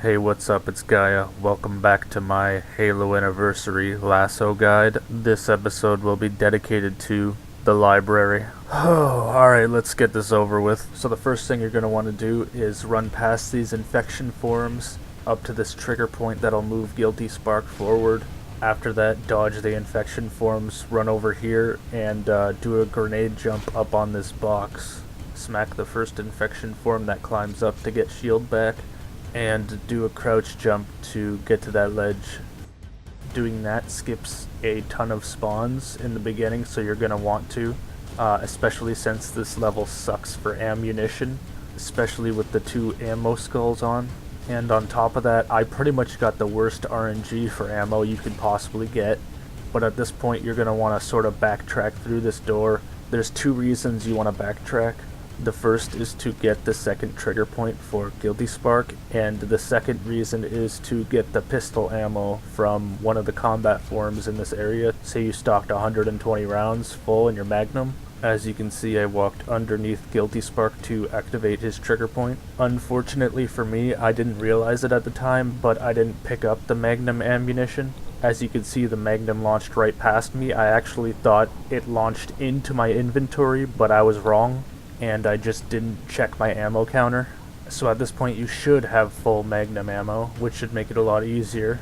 Hey, what's up? It's Gaia. Welcome back to my Halo Anniversary LASO guide. This episode will be dedicated to the library. Oh, alright, let's get this over with. So the first thing you're going to want to do is run past these infection forms up to this trigger point that'll move Guilty Spark forward. After that, dodge the infection forms, run over here, and do a grenade jump up on this box. Smack the first infection form that climbs up to get shield back, and do a crouch jump to get to that ledge. Doing that skips a ton of spawns in the beginning, so you're going to want to, especially since this level sucks for ammunition, especially with the 2 ammo skulls on. And on top of that, I pretty much got the worst RNG for ammo you could possibly get, but at this point you're going to want to sort of backtrack through this door. There's 2 reasons you want to backtrack. The first is to get the second trigger point for Guilty Spark, and the second reason is to get the pistol ammo from one of the combat forms in this area. Say you stocked 120 rounds full in your Magnum. As you can see, I walked underneath Guilty Spark to activate his trigger point. Unfortunately for me, I didn't realize it at the time, but I didn't pick up the Magnum ammunition. As you can see, the Magnum launched right past me. I actually thought it launched into my inventory, but I was wrong, and I just didn't check my ammo counter. So at this point you should have full Magnum ammo, which should make it a lot easier.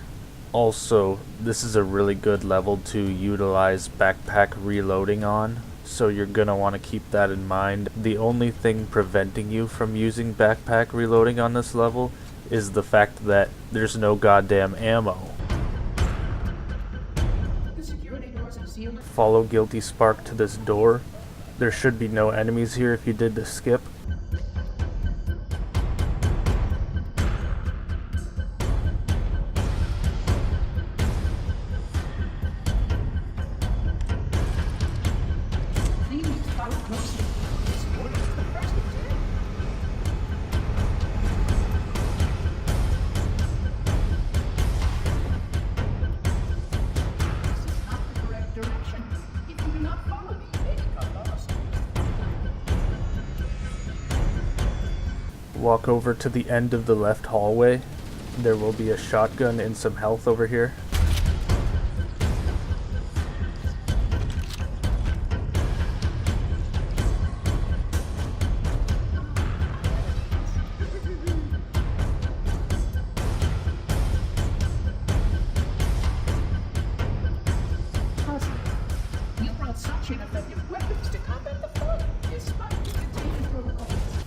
Also, this is a really good level to utilize backpack reloading on, so you're gonna want to keep that in mind. The only thing preventing you from using backpack reloading on this level is the fact that there's no goddamn ammo. Follow Guilty Spark to this door. There should be no enemies here if you did the skip. Walk over to the end of the left hallway. There will be a shotgun and some health over here.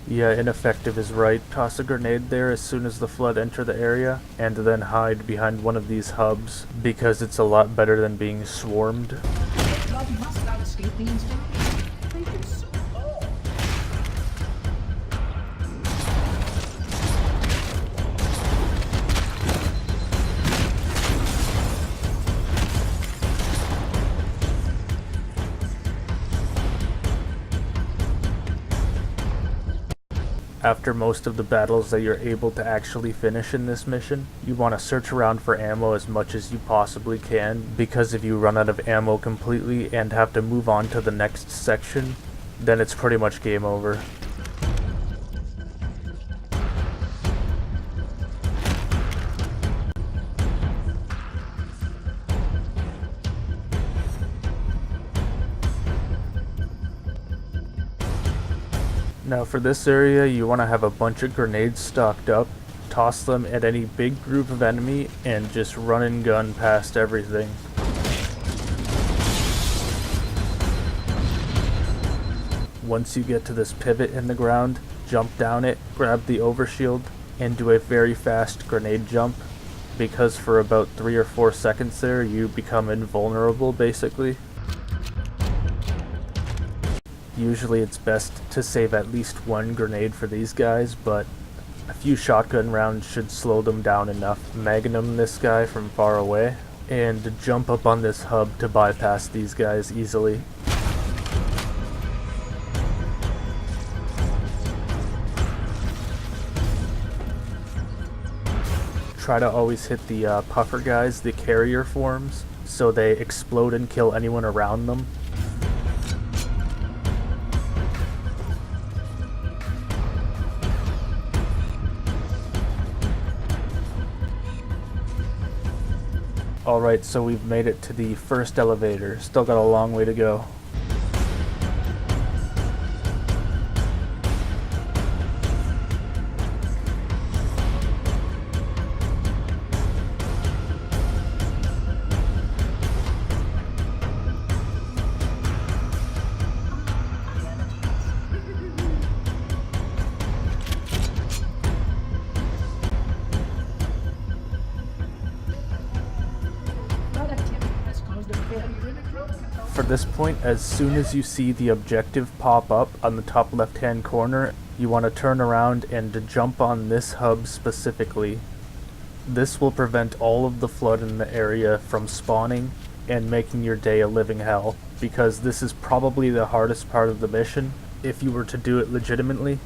Yeah, ineffective is right. Toss a grenade there as soon as the flood enter the area, and then hide behind one of these hubs, because it's a lot better than being swarmed. After most of the battles that you're able to actually finish in this mission, you want to search around for ammo as much as you possibly can, because if you run out of ammo completely and have to move on to the next section, then it's pretty much game over. Now for this area, you want to have a bunch of grenades stocked up, toss them at any big group of enemy, and just run and gun past everything. Once you get to this pivot in the ground, jump down it, grab the overshield, and do a very fast grenade jump, because for about 3 or 4 seconds there, you become invulnerable basically. Usually it's best to save at least 1 grenade for these guys, but a few shotgun rounds should slow them down enough. Magnum this guy from far away, and jump up on this hub to bypass these guys easily. Try to always hit the puffer guys, the carrier forms, so they explode and kill anyone around them. Alright, so we've made it to the first elevator. Still got a long way to go. For this point, as soon as you see the objective pop up on the top left hand corner, you want to turn around and jump on this hub specifically. This will prevent all of the flood in the area from spawning and making your day a living hell, because this is probably the hardest part of the mission if you were to do it legitimately.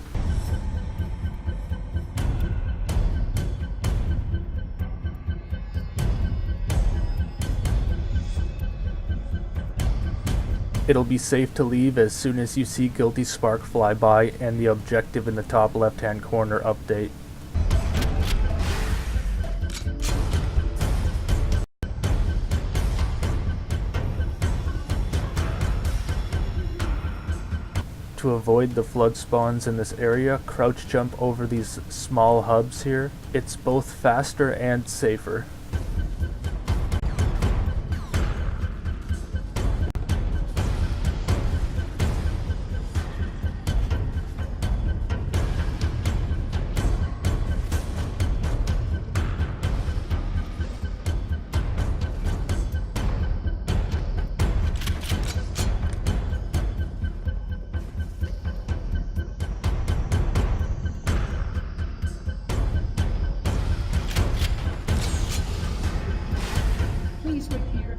It'll be safe to leave as soon as you see Guilty Spark fly by and the objective in the top left hand corner update. To avoid the flood spawns in this area, crouch jump over these small hubs here. It's both faster and safer. Please wait here.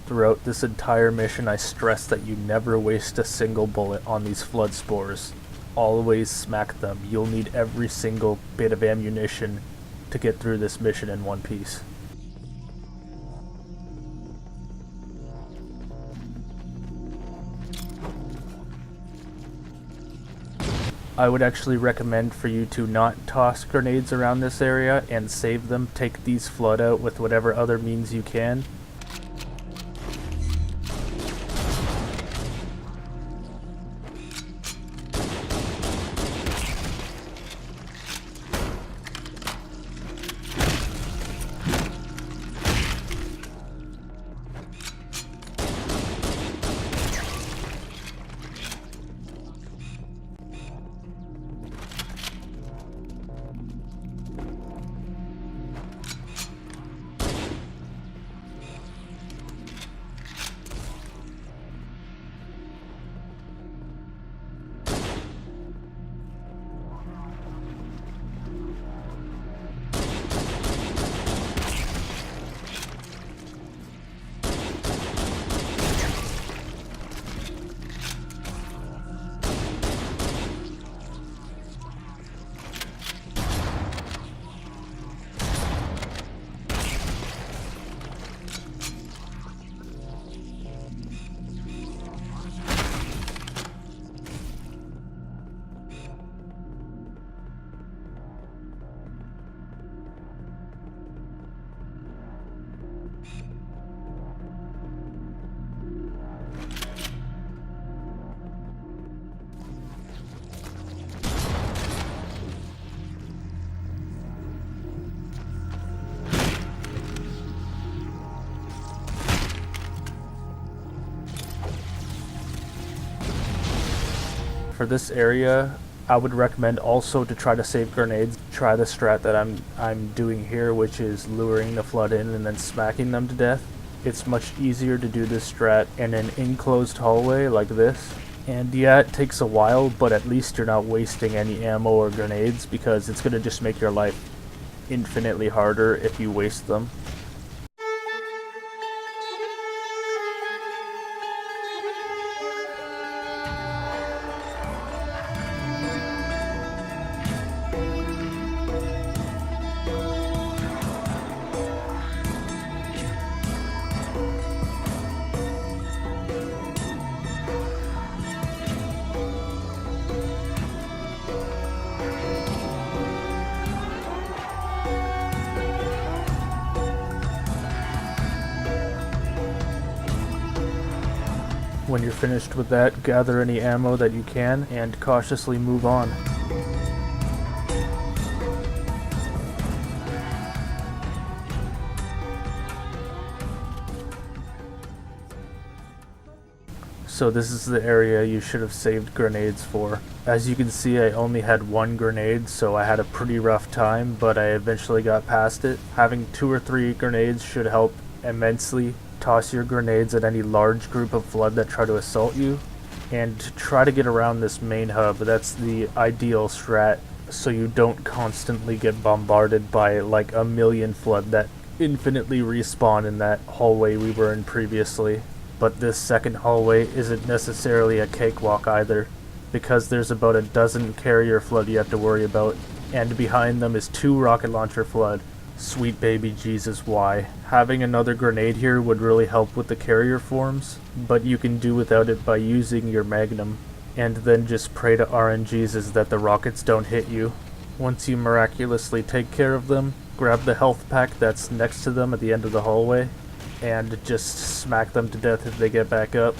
Throughout this entire mission, I stress that you never waste a single bullet on these flood spores. Always smack them. You'll need every single bit of ammunition to get through this mission in one piece. I would actually recommend for you to not toss grenades around this area and save them. Take these flood out with whatever other means you can. For this area, I would recommend also to try to save grenades. Try the strat that I'm doing here, which is luring the flood in and then smacking them to death. It's much easier to do this strat in an enclosed hallway like this. And yeah, it takes a while, but at least you're not wasting any ammo or grenades, because it's going to just make your life infinitely harder if you waste them. When you're finished with that, gather any ammo that you can and cautiously move on. So this is the area you should have saved grenades for. As you can see, I only had one grenade, so I had a pretty rough time, but I eventually got past it. Having 2 or 3 grenades should help immensely. Toss your grenades at any large group of Flood that try to assault you, and try to get around this main hub. That's the ideal strat, so you don't constantly get bombarded by like a million Flood that infinitely respawn in that hallway we were in previously. But this second hallway isn't necessarily a cakewalk either, because there's about a dozen carrier Flood you have to worry about, and behind them is 2 rocket launcher Flood. Sweet baby Jesus, why? Having another grenade here would really help with the carrier forms, but you can do without it by using your Magnum, and then just pray to RNGesus that the rockets don't hit you. Once you miraculously take care of them, grab the health pack that's next to them at the end of the hallway, and just smack them to death if they get back up.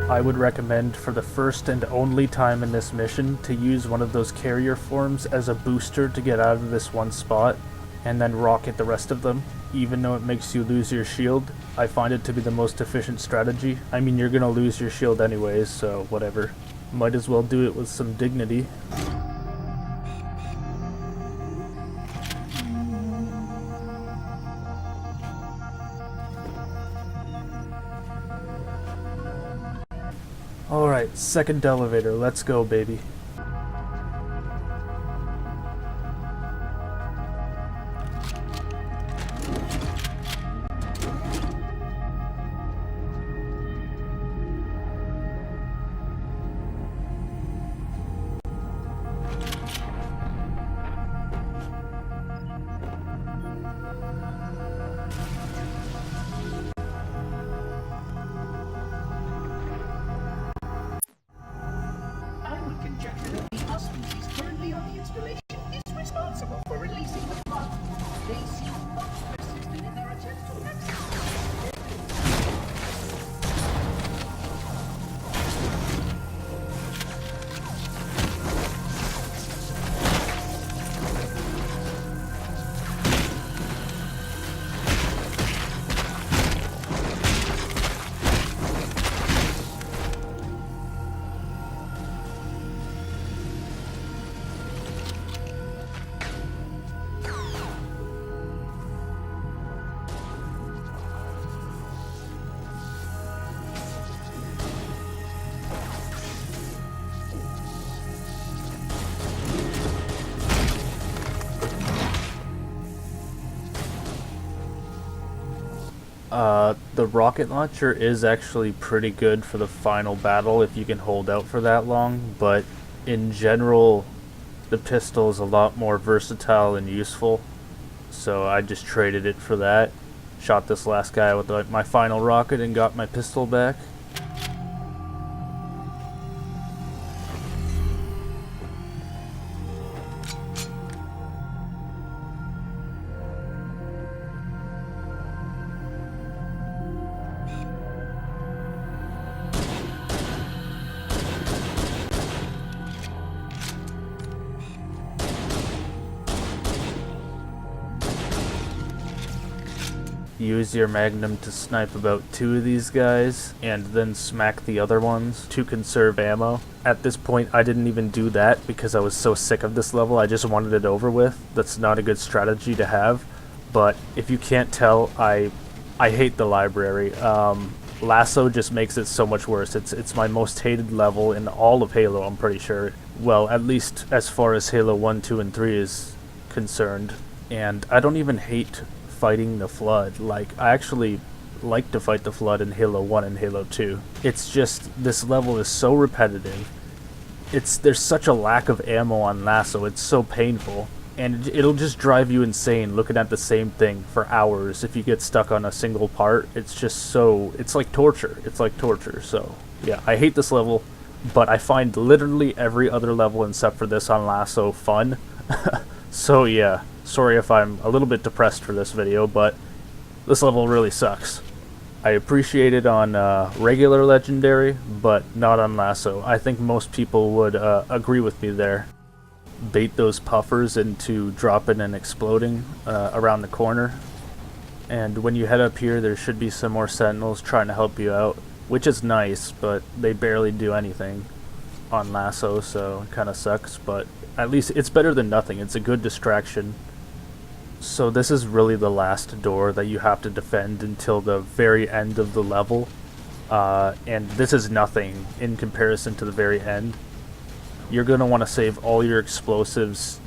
I would recommend for the first and only time in this mission to use one of those carrier forms as a booster to get out of this one spot, and then rocket the rest of them. Even though it makes you lose your shield, I find it to be the most efficient strategy. I mean, you're gonna lose your shield anyways, so whatever. Might as well do it with some dignity. Alright, second elevator, let's go, baby. The rocket launcher is actually pretty good for the final battle if you can hold out for that long, but in general, the pistol is a lot more versatile and useful, so I just traded it for that. Shot this last guy with my final rocket and got my pistol back. Use your Magnum to snipe about 2 of these guys, and then smack the other ones to conserve ammo. At this point, I didn't even do that because I was so sick of this level, I just wanted it over with. That's not a good strategy to have, but if you can't tell, I hate the library. LASO just makes it so much worse. It's my most hated level in all of Halo, I'm pretty sure. Well, at least as far as Halo 1, 2, and 3 is concerned. And I don't even hate fighting the Flood. Like, I actually like to fight the Flood in Halo 1 and Halo 2. It's just, this level is so repetitive. There's such a lack of ammo on LASO, it's so painful. and it'll just drive you insane looking at the same thing for hours if you get stuck on a single part. It's just so, it's like torture. It's like torture. So yeah, I hate this level, but I find literally every other level except for this on LASO fun. So yeah, sorry if I'm a little bit depressed for this video, but this level really sucks. I appreciate it on regular Legendary, but not on LASO. I think most people would agree with me there. Bait those puffers into dropping and exploding around the corner. And when you head up here, there should be some more sentinels trying to help you out, which is nice, but they barely do anything on LASO, so it kind of sucks, but at least it's better than nothing. It's a good distraction. So this is really the last door that you have to defend until the very end of the level, and this is nothing in comparison to the very end. You're going to want to save all your explosives.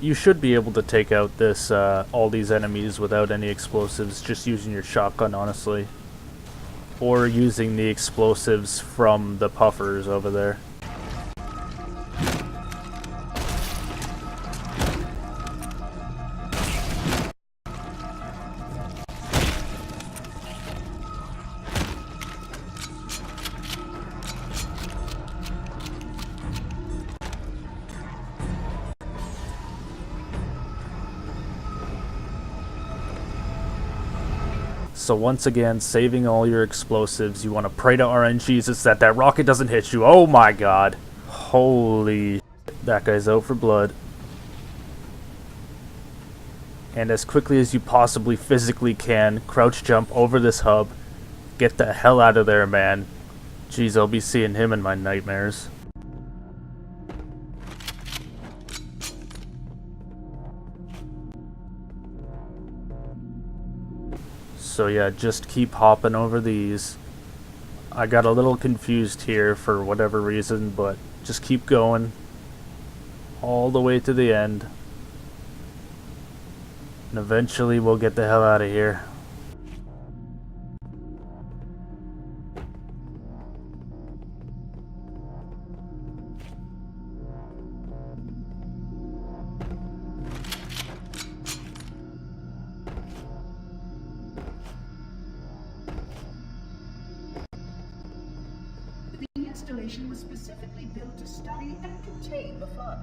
You should be able to take out this all these enemies without any explosives, just using your shotgun, honestly. Or using the explosives from the puffers over there. So once again, saving all your explosives. You want to pray to RNGesus that that rocket doesn't hit you. Oh my god. Holy shit. That guy's out for blood. And as quickly as you possibly physically can, crouch jump over this hub. Get the hell out of there, man. Jeez, I'll be seeing him in my nightmares. So yeah, just keep hopping over these. I got a little confused here for whatever reason, but just keep going all the way to the end. And eventually we'll get the hell out of here. The installation was specifically built to study and contain the flood.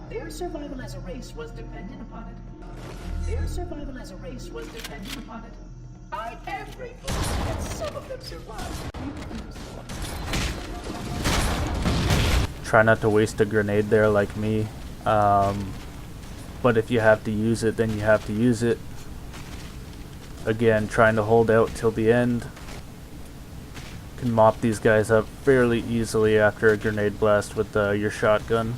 Their survival as a race was dependent upon it. Their survival as a race was dependent upon it. I am grateful that some of them survived. Try not to waste a grenade there like me. But if you have to use it, then you have to use it. Again, trying to hold out till the end. Can mop these guys up fairly easily after a grenade blast with your shotgun.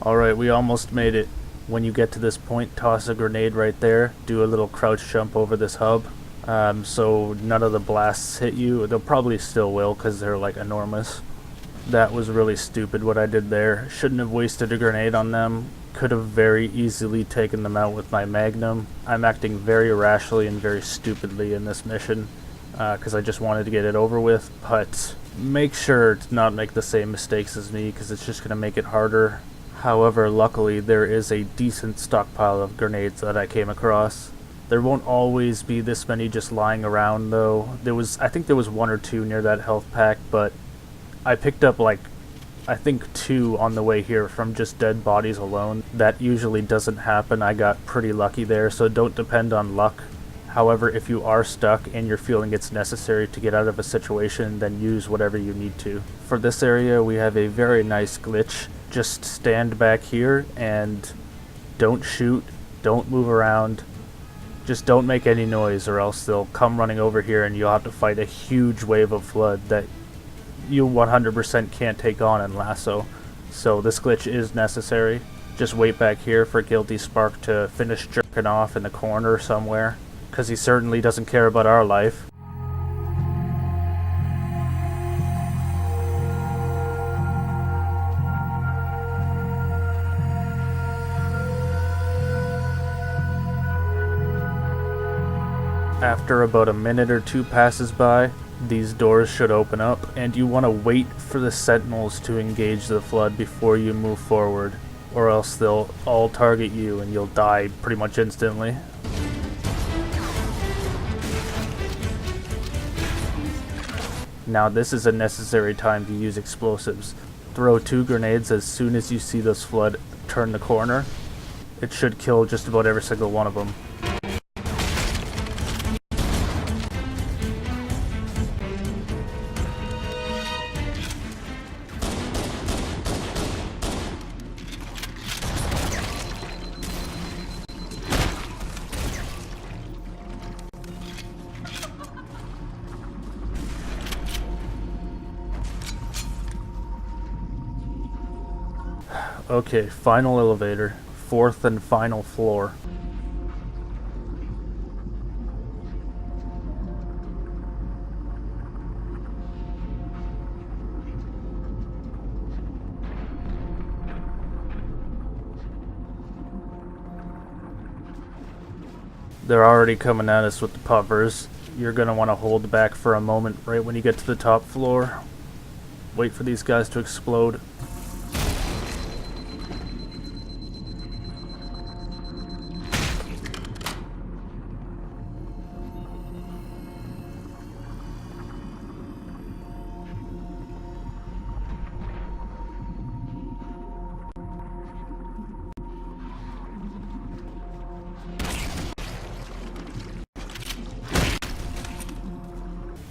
Alright, we almost made it. When you get to this point, toss a grenade right there. Do a little crouch jump over this hub. So none of the blasts hit you. They'll probably still will because they're like enormous. That was really stupid what I did there. Shouldn't have wasted a grenade on them. Could have very easily taken them out with my Magnum. I'm acting very rashly and very stupidly in this mission because I just wanted to get it over with. But make sure to not make the same mistakes as me because it's just going to make it harder. However, luckily there is a decent stockpile of grenades that I came across. There won't always be this many just lying around though. I think there was one or two near that health pack, but I picked up like, I think 2 on the way here from just dead bodies alone. That usually doesn't happen. I got pretty lucky there, so don't depend on luck. However, if you are stuck and you're feeling it's necessary to get out of a situation, then use whatever you need to. For this area, we have a very nice glitch. Just stand back here and don't shoot, don't move around. Just don't make any noise or else they'll come running over here and you'll have to fight a huge wave of flood that you 100% can't take on in LASO. So this glitch is necessary. Just wait back here for Guilty Spark to finish jerking off in the corner somewhere, because he certainly doesn't care about our life. After about a minute or two passes by, these doors should open up, and you want to wait for the sentinels to engage the flood before you move forward, or else they'll all target you and you'll die pretty much instantly. Now this is a necessary time to use explosives. Throw 2 grenades as soon as you see this flood turn the corner. It should kill just about every single one of them. Okay, final elevator. 4th and final floor. They're already coming at us with the puffers. You're going to want to hold back for a moment right when you get to the top floor. Wait for these guys to explode.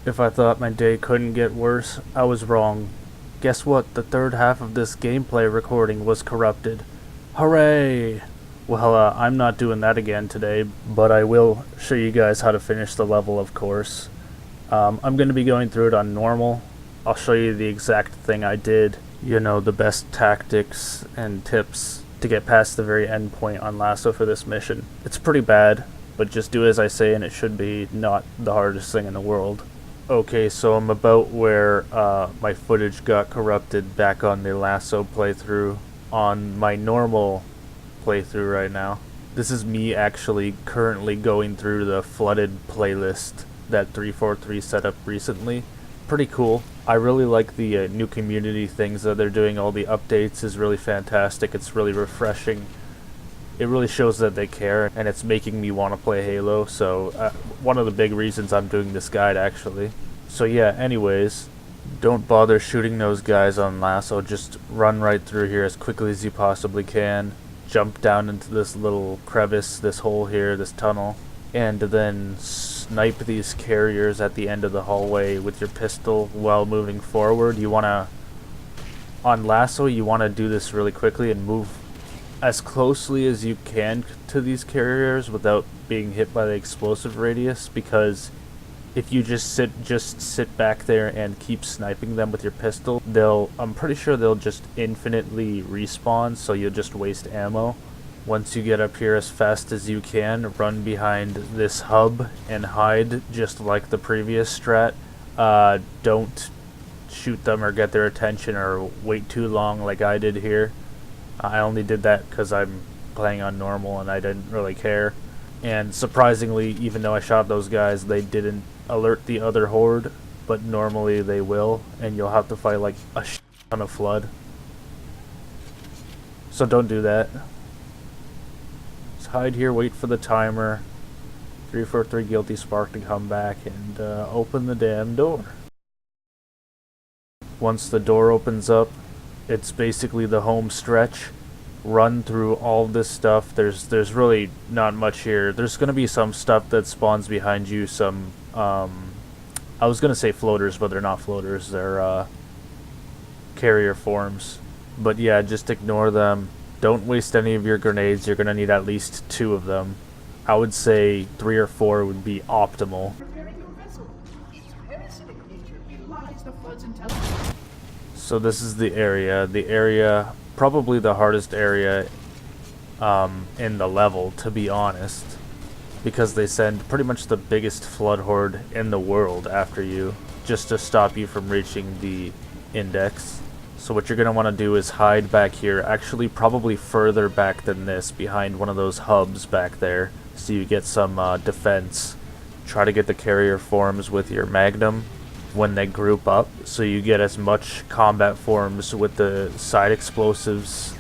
If I thought my day couldn't get worse, I was wrong. Guess what? The third half of this gameplay recording was corrupted. Hooray! Well, I'm not doing that again today, but I will show you guys how to finish the level, of course. I'm going to be going through it on normal. I'll show you the exact thing I did. You know, the best tactics and tips to get past the very end point on LASO for this mission. It's pretty bad, but just do as I say and it should be not the hardest thing in the world. Okay, so I'm about where my footage got corrupted back on the LASO playthrough on my normal playthrough right now. This is me actually currently going through the flooded playlist that 343 set up recently. Pretty cool. I really like the new community things that they're doing. All the updates is really fantastic. It's really refreshing. It really shows that they care, and it's making me want to play Halo, so one of the big reasons I'm doing this guide, actually. So yeah, anyways, don't bother shooting those guys on LASO, just run right through here as quickly as you possibly can, jump down into this little crevice, this hole here, this tunnel, and then snipe these carriers at the end of the hallway with your pistol while moving forward. You want to, on LASO, you want to do this really quickly and move as closely as you can to these carriers without being hit by the explosive radius, because if you just sit back there and keep sniping them with your pistol, I'm pretty sure they'll just infinitely respawn, so you'll just waste ammo. Once you get up here as fast as you can, run behind this hub and hide just like the previous strat. Don't shoot them or get their attention or wait too long like I did here. I only did that because I'm playing on normal and I didn't really care. And surprisingly, even though I shot those guys, they didn't alert the other horde, but normally they will, and you'll have to fight like a ton of flood. So don't do that. Just hide here, wait for the timer. 343 Guilty Spark to come back and open the damn door. Once the door opens up, it's basically the home stretch. Run through all this stuff. There's really not much here. There's gonna be some stuff that spawns behind you, some I was gonna say floaters, but they're not floaters, they're carrier forms. But yeah, just ignore them. Don't waste any of your grenades. You're gonna need at least 2 of them. I would say 3 or 4 would be optimal. Preparing your vessel. Its parasitic nature belies the flood's intelligence. So this is the area, probably the hardest area in the level, to be honest, because they send pretty much the biggest flood horde in the world after you, just to stop you from reaching the index. So what you're going to want to do is hide back here, actually probably further back than this, behind one of those hubs back there, so you get some defense. try to get the carrier forms with your Magnum when they group up, so you get as much combat forms with the side explosives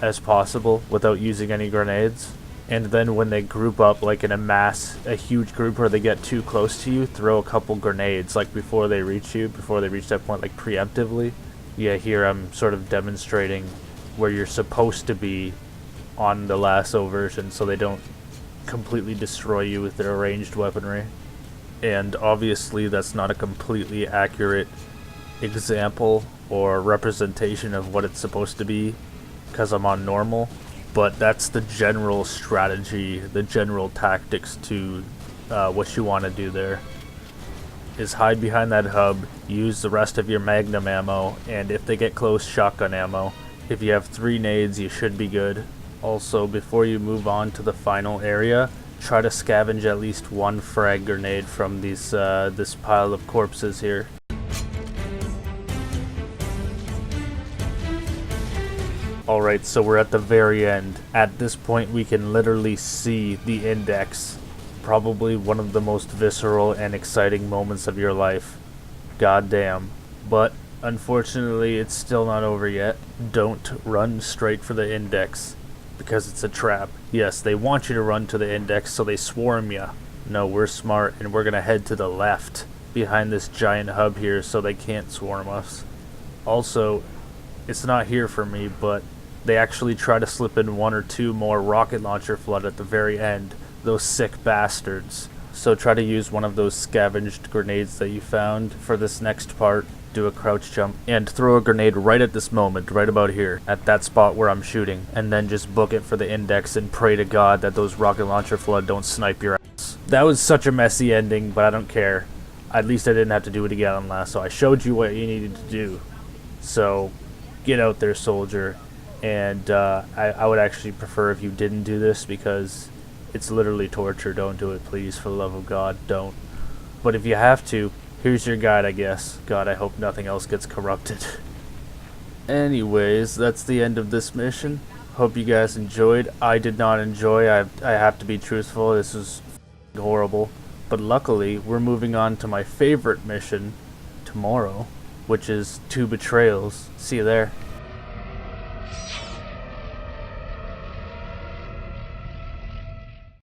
as possible without using any grenades. And then when they group up, like in a huge group where they get too close to you, throw a couple grenades, like before they reach that point, like preemptively. Yeah, here I'm sort of demonstrating where you're supposed to be on the LASO version, so they don't completely destroy you with their ranged weaponry. And obviously that's not a completely accurate example or representation of what it's supposed to be, because I'm on normal, but that's the general strategy, the general tactics to what you want to do there. Is hide behind that hub, use the rest of your Magnum ammo, and if they get close, shotgun ammo. If you have 3 nades, you should be good. Also, before you move on to the final area, try to scavenge at least 1 frag grenade from these this pile of corpses here. Alright, so we're at the very end. At this point we can literally see the index. Probably one of the most visceral and exciting moments of your life. God damn. But unfortunately it's still not over yet. Don't run straight for the index, because it's a trap. Yes, they want you to run to the index so they swarm you. No, we're smart and we're gonna head to the left behind this giant hub here so they can't swarm us. Also, it's not here for me, but they actually try to slip in 1 or 2 more rocket launcher flood at the very end. Those sick bastards. So try to use one of those scavenged grenades that you found for this next part. Do a crouch jump and throw a grenade right at this moment, right about here, at that spot where I'm shooting, and then just book it for the index and pray to God that those rocket launcher flood don't snipe your ass. That was such a messy ending, but I don't care. At least I didn't have to do it again on LASO. I showed you what you needed to do. So get out there, soldier. And I would actually prefer if you didn't do this, because it's literally torture. Don't do it, please, for the love of God, don't. But if you have to, here's your guide, I guess. God, I hope nothing else gets corrupted. Anyways, that's the end of this mission. Hope you guys enjoyed. I did not enjoy. I have to be truthful. This was horrible. But luckily, we're moving on to my favorite mission tomorrow, which is 2 Betrayals. See you there.